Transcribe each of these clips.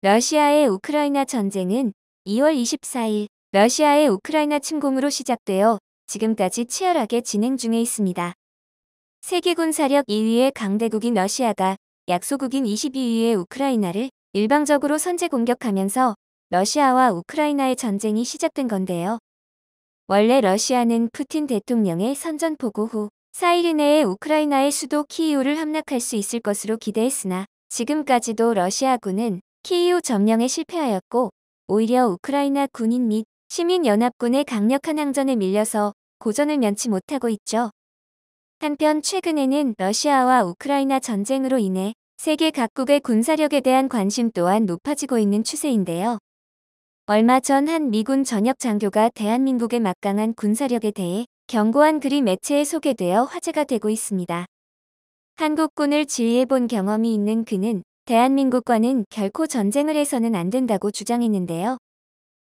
러시아의 우크라이나 전쟁은 2월 24일 러시아의 우크라이나 침공으로 시작되어 지금까지 치열하게 진행 중에 있습니다. 세계 군사력 2위의 강대국인 러시아가 약소국인 22위의 우크라이나를 일방적으로 선제 공격하면서 러시아와 우크라이나의 전쟁이 시작된 건데요. 원래 러시아는 푸틴 대통령의 선전포고 후 4일 이내에 우크라이나의 수도 키이우를 함락할 수 있을 것으로 기대했으나 지금까지도 러시아군은 키이우 점령에 실패하였고 오히려 우크라이나 군인 및 시민연합군의 강력한 항전에 밀려서 고전을 면치 못하고 있죠. 한편 최근에는 러시아와 우크라이나 전쟁으로 인해 세계 각국의 군사력에 대한 관심 또한 높아지고 있는 추세인데요. 얼마 전 한 미군 전역 장교가 대한민국의 막강한 군사력에 대해 경고한 글이 매체에 소개되어 화제가 되고 있습니다. 한국군을 지휘해본 경험이 있는 그는 대한민국과는 결코 전쟁을 해서는 안 된다고 주장했는데요.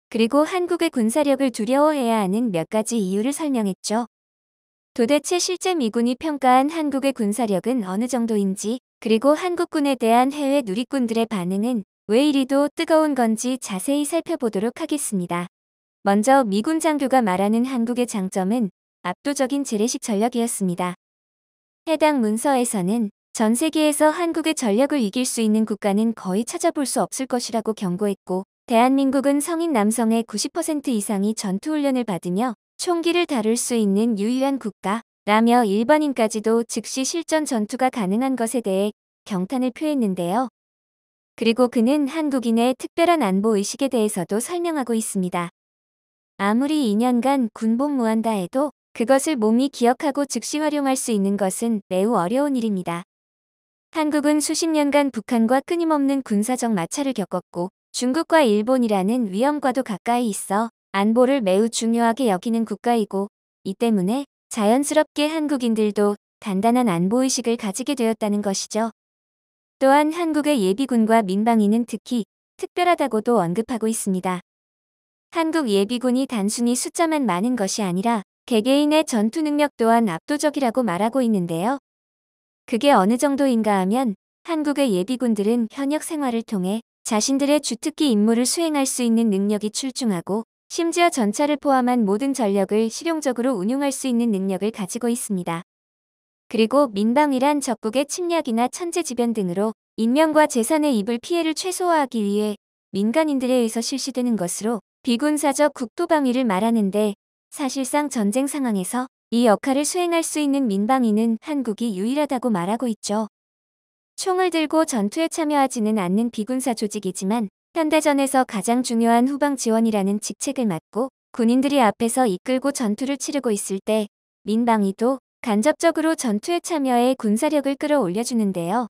그리고 한국의 군사력을 두려워해야 하는 몇 가지 이유를 설명했죠. 도대체 실제 미군이 평가한 한국의 군사력은 어느 정도인지, 그리고 한국군에 대한 해외 누리꾼들의 반응은 왜 이리도 뜨거운 건지 자세히 살펴보도록 하겠습니다. 먼저 미군 장교가 말하는 한국의 장점은 압도적인 재래식 전력이었습니다. 해당 문서에서는 전 세계에서 한국의 전력을 이길 수 있는 국가는 거의 찾아볼 수 없을 것이라고 경고했고, 대한민국은 성인 남성의 90% 이상이 전투훈련을 받으며 총기를 다룰 수 있는 유일한 국가라며 일반인까지도 즉시 실전 전투가 가능한 것에 대해 경탄을 표했는데요. 그리고 그는 한국인의 특별한 안보 의식에 대해서도 설명하고 있습니다. 아무리 2년간 군복 무한다 해도 그것을 몸이 기억하고 즉시 활용할 수 있는 것은 매우 어려운 일입니다. 한국은 수십 년간 북한과 끊임없는 군사적 마찰을 겪었고 중국과 일본이라는 위험과도 가까이 있어 안보를 매우 중요하게 여기는 국가이고, 이 때문에 자연스럽게 한국인들도 단단한 안보의식을 가지게 되었다는 것이죠. 또한 한국의 예비군과 민방위는 특히 특별하다고도 언급하고 있습니다. 한국 예비군이 단순히 숫자만 많은 것이 아니라 개개인의 전투 능력 또한 압도적이라고 말하고 있는데요. 그게 어느 정도인가 하면 한국의 예비군들은 현역 생활을 통해 자신들의 주특기 임무를 수행할 수 있는 능력이 출중하고, 심지어 전차를 포함한 모든 전력을 실용적으로 운용할 수 있는 능력을 가지고 있습니다. 그리고 민방위란 적국의 침략이나 천재지변 등으로 인명과 재산에 입을 피해를 최소화하기 위해 민간인들에 의해서 실시되는 것으로 비군사적 국토방위를 말하는데, 사실상 전쟁 상황에서 이 역할을 수행할 수 있는 민방위는 한국이 유일하다고 말하고 있죠. 총을 들고 전투에 참여하지는 않는 비군사 조직이지만 현대전에서 가장 중요한 후방 지원이라는 직책을 맡고 군인들이 앞에서 이끌고 전투를 치르고 있을 때 민방위도 간접적으로 전투에 참여해 군사력을 끌어올려주는데요.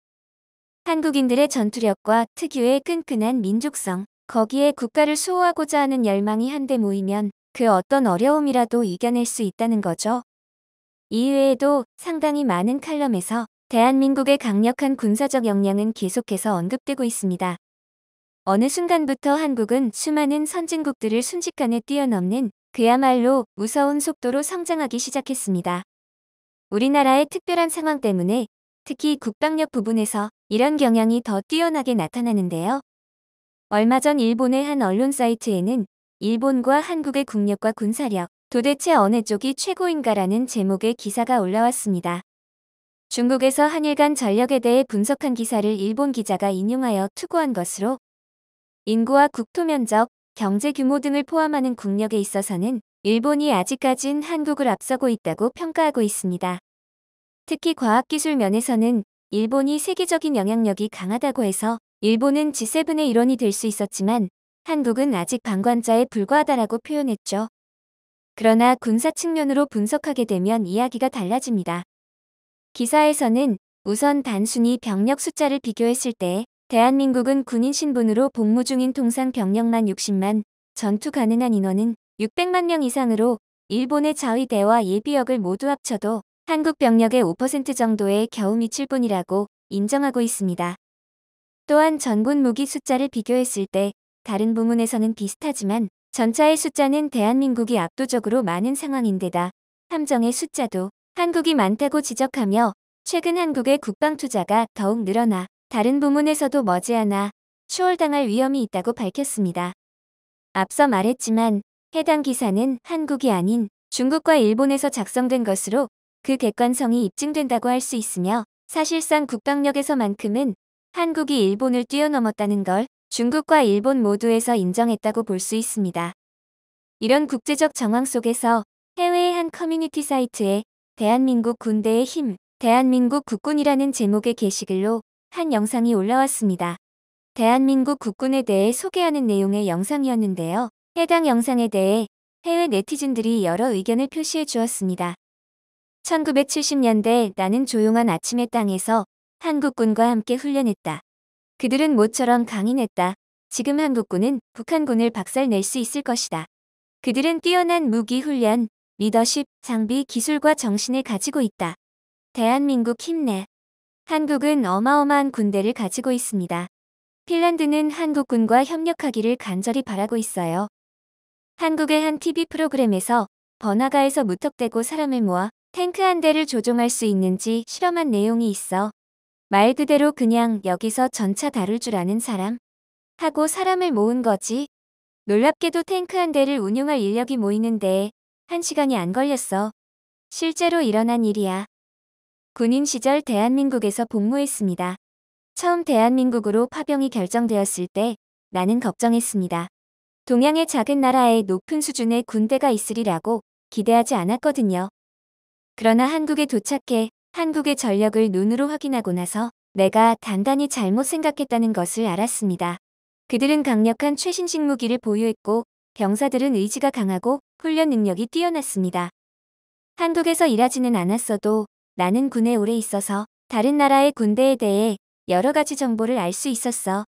한국인들의 전투력과 특유의 끈끈한 민족성, 거기에 국가를 수호하고자 하는 열망이 한데 모이면 그 어떤 어려움이라도 이겨낼 수 있다는 거죠. 이외에도 상당히 많은 칼럼에서 대한민국의 강력한 군사적 역량은 계속해서 언급되고 있습니다. 어느 순간부터 한국은 수많은 선진국들을 순식간에 뛰어넘는 그야말로 무서운 속도로 성장하기 시작했습니다. 우리나라의 특별한 상황 때문에 특히 국방력 부분에서 이런 경향이 더 뛰어나게 나타나는데요. 얼마 전 일본의 한 언론 사이트에는 일본과 한국의 국력과 군사력, 도대체 어느 쪽이 최고인가라는 제목의 기사가 올라왔습니다. 중국에서 한일 간 전력에 대해 분석한 기사를 일본 기자가 인용하여 투고한 것으로, 인구와 국토 면적, 경제 규모 등을 포함하는 국력에 있어서는 일본이 아직까진 한국을 앞서고 있다고 평가하고 있습니다. 특히 과학기술 면에서는 일본이 세계적인 영향력이 강하다고 해서 일본은 G7의 일원이 될 수 있었지만 한국은 아직 방관자에 불과하다라고 표현했죠. 그러나 군사 측면으로 분석하게 되면 이야기가 달라집니다. 기사에서는 우선 단순히 병력 숫자를 비교했을 때 대한민국은 군인 신분으로 복무 중인 통상 병력만 60만, 전투 가능한 인원은 600만 명 이상으로 일본의 자위대와 예비역을 모두 합쳐도 한국 병력의 5% 정도에 겨우 미칠 뿐이라고 인정하고 있습니다. 또한 전군 무기 숫자를 비교했을 때 다른 부문에서는 비슷하지만 전차의 숫자는 대한민국이 압도적으로 많은 상황인데다 함정의 숫자도 한국이 많다고 지적하며, 최근 한국의 국방 투자가 더욱 늘어나 다른 부문에서도 머지않아 추월당할 위험이 있다고 밝혔습니다. 앞서 말했지만 해당 기사는 한국이 아닌 중국과 일본에서 작성된 것으로 그 객관성이 입증된다고 할 수 있으며 사실상 국방력에서만큼은 한국이 일본을 뛰어넘었다는 걸 중국과 일본 모두에서 인정했다고 볼 수 있습니다. 이런 국제적 정황 속에서 해외의 한 커뮤니티 사이트에 대한민국 군대의 힘, 대한민국 국군이라는 제목의 게시글로 한 영상이 올라왔습니다. 대한민국 국군에 대해 소개하는 내용의 영상이었는데요. 해당 영상에 대해 해외 네티즌들이 여러 의견을 표시해 주었습니다. 1970년대 나는 조용한 아침의 땅에서 한국군과 함께 훈련했다. 그들은 모처럼 강인했다. 지금 한국군은 북한군을 박살낼 수 있을 것이다. 그들은 뛰어난 무기 훈련, 리더십, 장비, 기술과 정신을 가지고 있다. 대한민국 힘내. 한국은 어마어마한 군대를 가지고 있습니다. 핀란드는 한국군과 협력하기를 간절히 바라고 있어요. 한국의 한 TV 프로그램에서 번화가에서 무턱대고 사람을 모아 탱크 한 대를 조종할 수 있는지 실험한 내용이 있어. 말 그대로 그냥 여기서 전차 다룰 줄 아는 사람? 하고 사람을 모은 거지. 놀랍게도 탱크 한 대를 운용할 인력이 모이는데 1시간이 안 걸렸어. 실제로 일어난 일이야. 군인 시절 대한민국에서 복무했습니다. 처음 대한민국으로 파병이 결정되었을 때 나는 걱정했습니다. 동양의 작은 나라에 높은 수준의 군대가 있으리라고 기대하지 않았거든요. 그러나 한국에 도착해 한국의 전력을 눈으로 확인하고 나서 내가 단단히 잘못 생각했다는 것을 알았습니다. 그들은 강력한 최신식 무기를 보유했고 병사들은 의지가 강하고 훈련 능력이 뛰어났습니다. 한국에서 일하지는 않았어도 나는 군에 오래 있어서 다른 나라의 군대에 대해 여러 가지 정보를 알 수 있었어.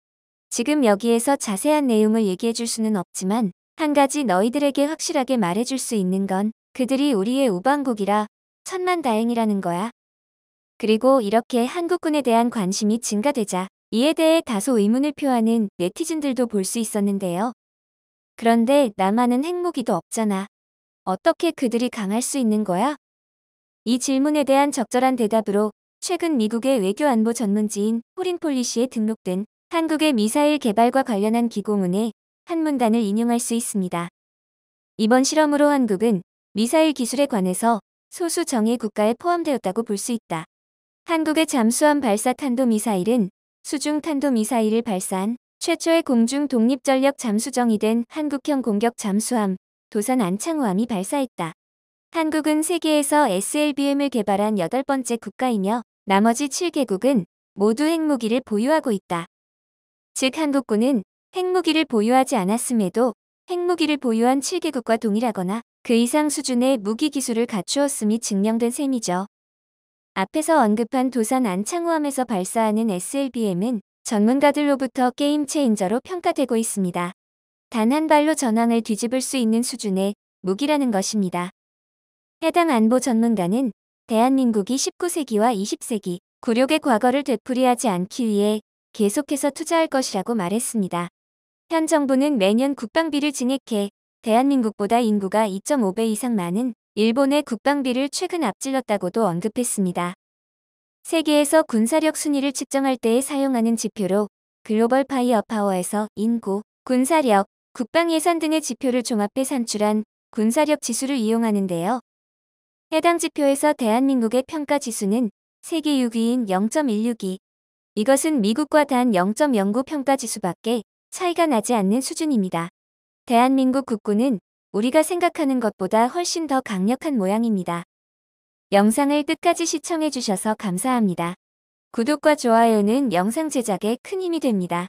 지금 여기에서 자세한 내용을 얘기해 줄 수는 없지만 한 가지 너희들에게 확실하게 말해 줄 수 있는 건 그들이 우리의 우방국이라 천만다행이라는 거야. 그리고 이렇게 한국군에 대한 관심이 증가되자 이에 대해 다소 의문을 표하는 네티즌들도 볼 수 있었는데요. 그런데 나만은 핵무기도 없잖아. 어떻게 그들이 강할 수 있는 거야? 이 질문에 대한 적절한 대답으로 최근 미국의 외교안보 전문지인 포린폴리시에 등록된 한국의 미사일 개발과 관련한 기고문의 한 문단을 인용할 수 있습니다. 이번 실험으로 한국은 미사일 기술에 관해서 소수 정예 국가에 포함되었다고 볼 수 있다. 한국의 잠수함 발사 탄도미사일은 수중 탄도미사일을 발사한 최초의 공중 독립전력 잠수정이 된 한국형 공격 잠수함 도산 안창호함이 발사했다. 한국은 세계에서 SLBM을 개발한 8번째 국가이며 나머지 7개국은 모두 핵무기를 보유하고 있다. 즉 한국군은 핵무기를 보유하지 않았음에도 핵무기를 보유한 7개국과 동일하거나 그 이상 수준의 무기 기술을 갖추었음이 증명된 셈이죠. 앞에서 언급한 도산 안창호함에서 발사하는 SLBM은 전문가들로부터 게임 체인저로 평가되고 있습니다. 단 한 발로 전황을 뒤집을 수 있는 수준의 무기라는 것입니다. 해당 안보 전문가는 대한민국이 19세기와 20세기 굴욕의 과거를 되풀이하지 않기 위해 계속해서 투자할 것이라고 말했습니다. 현 정부는 매년 국방비를 증액해 대한민국보다 인구가 2.5배 이상 많은 일본의 국방비를 최근 앞질렀다고도 언급했습니다. 세계에서 군사력 순위를 측정할 때에 사용하는 지표로 글로벌 파이어 파워에서 인구, 군사력, 국방 예산 등의 지표를 종합해 산출한 군사력 지수를 이용하는데요. 해당 지표에서 대한민국의 평가 지수는 세계 6위인 0.162. 이것은 미국과 단 0.09 평가 지수밖에 차이가 나지 않는 수준입니다. 대한민국 국군은 우리가 생각하는 것보다 훨씬 더 강력한 모양입니다. 영상을 끝까지 시청해주셔서 감사합니다. 구독과 좋아요는 영상 제작에 큰 힘이 됩니다.